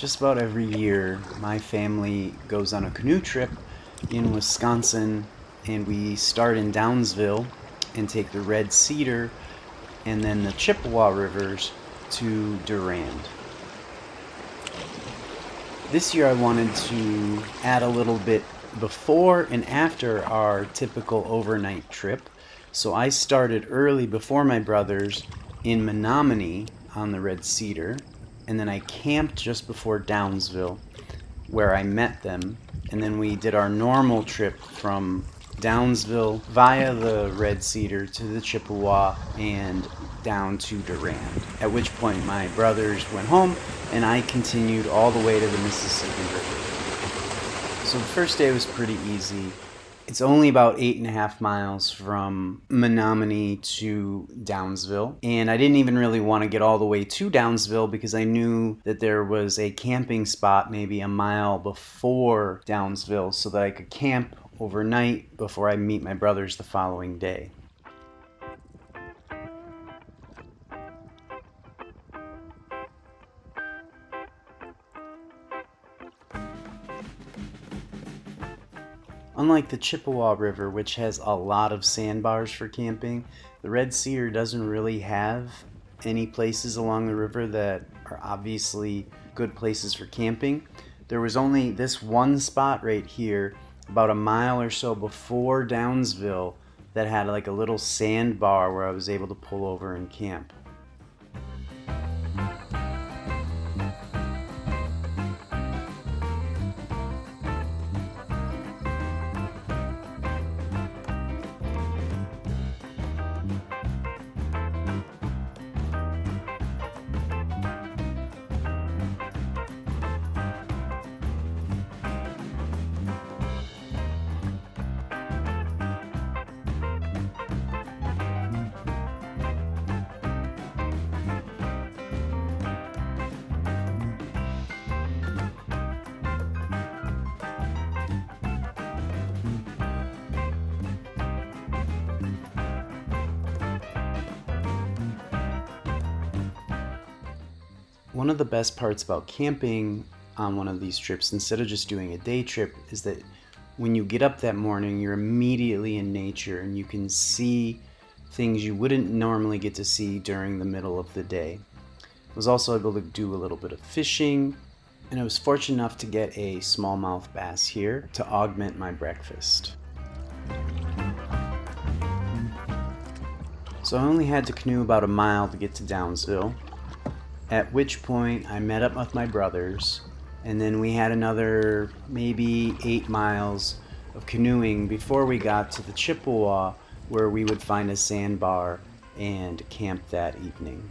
Just about every year, my family goes on a canoe trip in Wisconsin, and we start in Downsville and take the Red Cedar and then the Chippewa rivers to Durand. This year I wanted to add a little bit before and after our typical overnight trip. So I started early before my brothers in Menomonie on the Red Cedar, and then I camped just before Downsville where I met them, and then we did our normal trip from Downsville via the Red Cedar to the Chippewa and down to Durand, at which point my brothers went home and I continued all the way to the Mississippi River. So the first day was pretty easy. It's only about 8.5 miles from Menomonie to Downsville, and I didn't even really want to get all the way to Downsville because I knew that there was a camping spot maybe a mile before Downsville so that I could camp overnight before I meet my brothers the following day. Unlike the Chippewa River, which has a lot of sandbars for camping, the Red Cedar doesn't really have any places along the river that are obviously good places for camping. There was only this one spot right here, about a mile or so before Downsville, that had like a little sandbar where I was able to pull over and camp. One of the best parts about camping on one of these trips, instead of just doing a day trip, is that when you get up that morning, you're immediately in nature and you can see things you wouldn't normally get to see during the middle of the day. I was also able to do a little bit of fishing, and I was fortunate enough to get a smallmouth bass here to augment my breakfast. So I only had to canoe about a mile to get to Downsville, at which point I met up with my brothers, and then we had another maybe 8 miles of canoeing before we got to the Chippewa, where we would find a sandbar and camp that evening.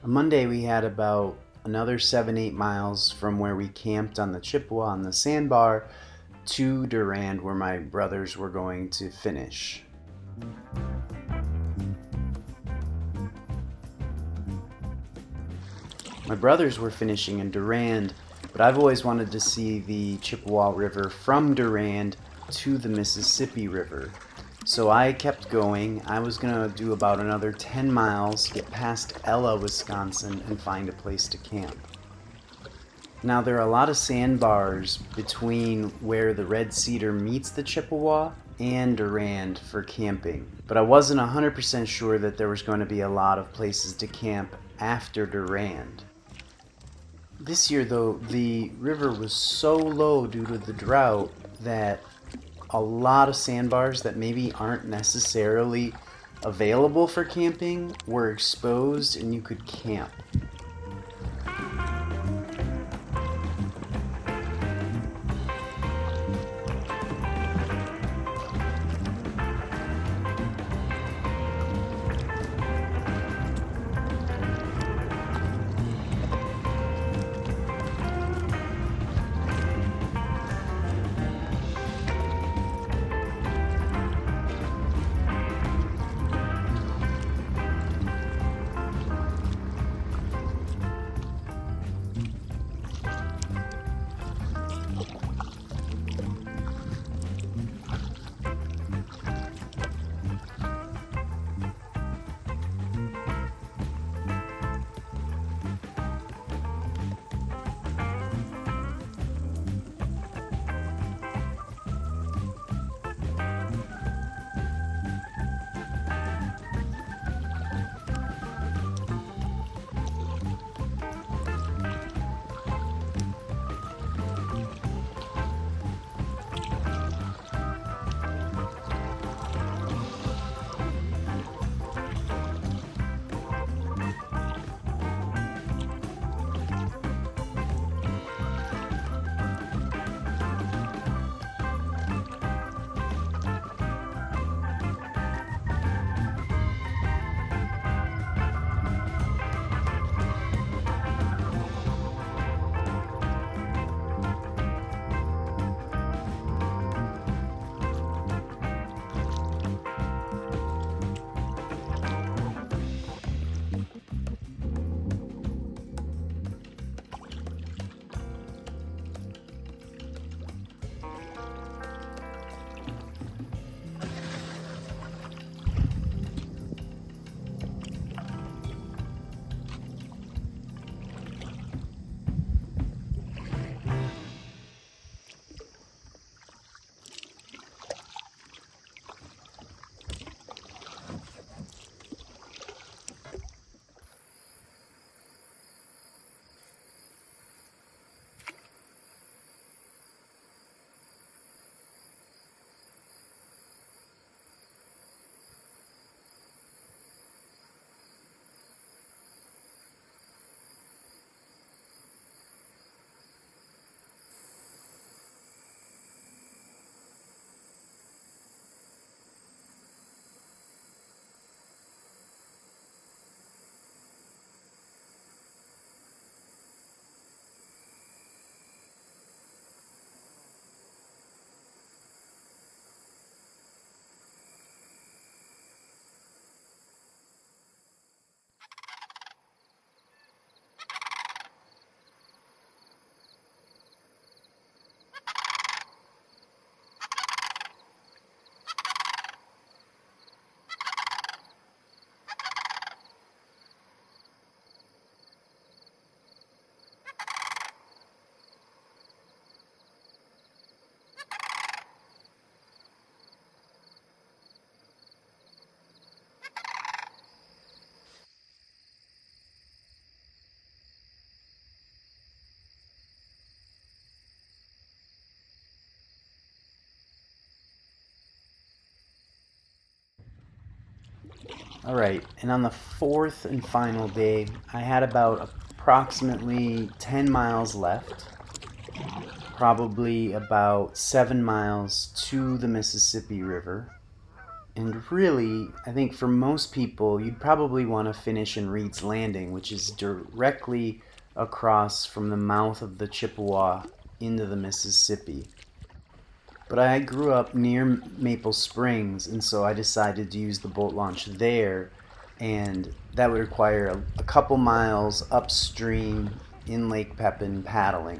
On Monday, we had about another 7-8 miles from where we camped on the Chippewa on the sandbar to Durand, where my brothers were going to finish. My brothers were finishing in Durand, but I've always wanted to see the Chippewa River from Durand to the Mississippi River. So I kept going. I was going to do about another 10 miles, get past Ella, Wisconsin, and find a place to camp. Now, there are a lot of sandbars between where the Red Cedar meets the Chippewa and Durand for camping, but I wasn't 100% sure that there was going to be a lot of places to camp after Durand. This year, though, the river was so low due to the drought that a lot of sandbars that maybe aren't necessarily available for camping were exposed and you could camp. All right, and on the fourth and final day, I had about approximately 10 miles left, probably about 7 miles to the Mississippi River. And really, I think for most people, you'd probably want to finish in Reed's Landing, which is directly across from the mouth of the Chippewa into the Mississippi. But I grew up near Maple Springs, and so I decided to use the boat launch there, and that would require a couple miles upstream in Lake Pepin paddling.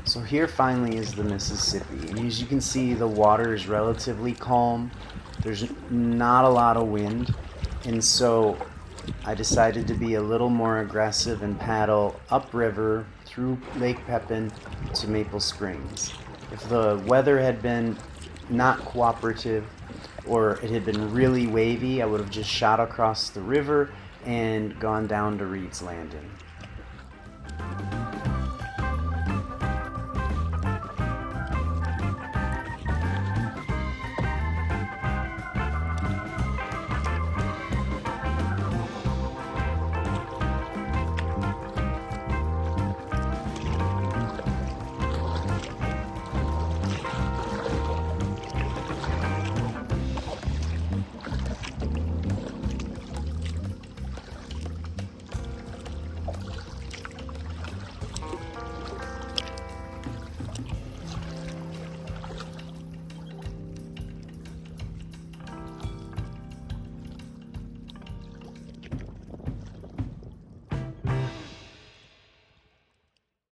So here finally is the Mississippi. And as you can see, the water is relatively calm. There's not a lot of wind. And so I decided to be a little more aggressive and paddle upriver through Lake Pepin to Maple Springs. If the weather had been not cooperative or it had been really wavy, I would have just shot across the river and gone down to Reed's Landing.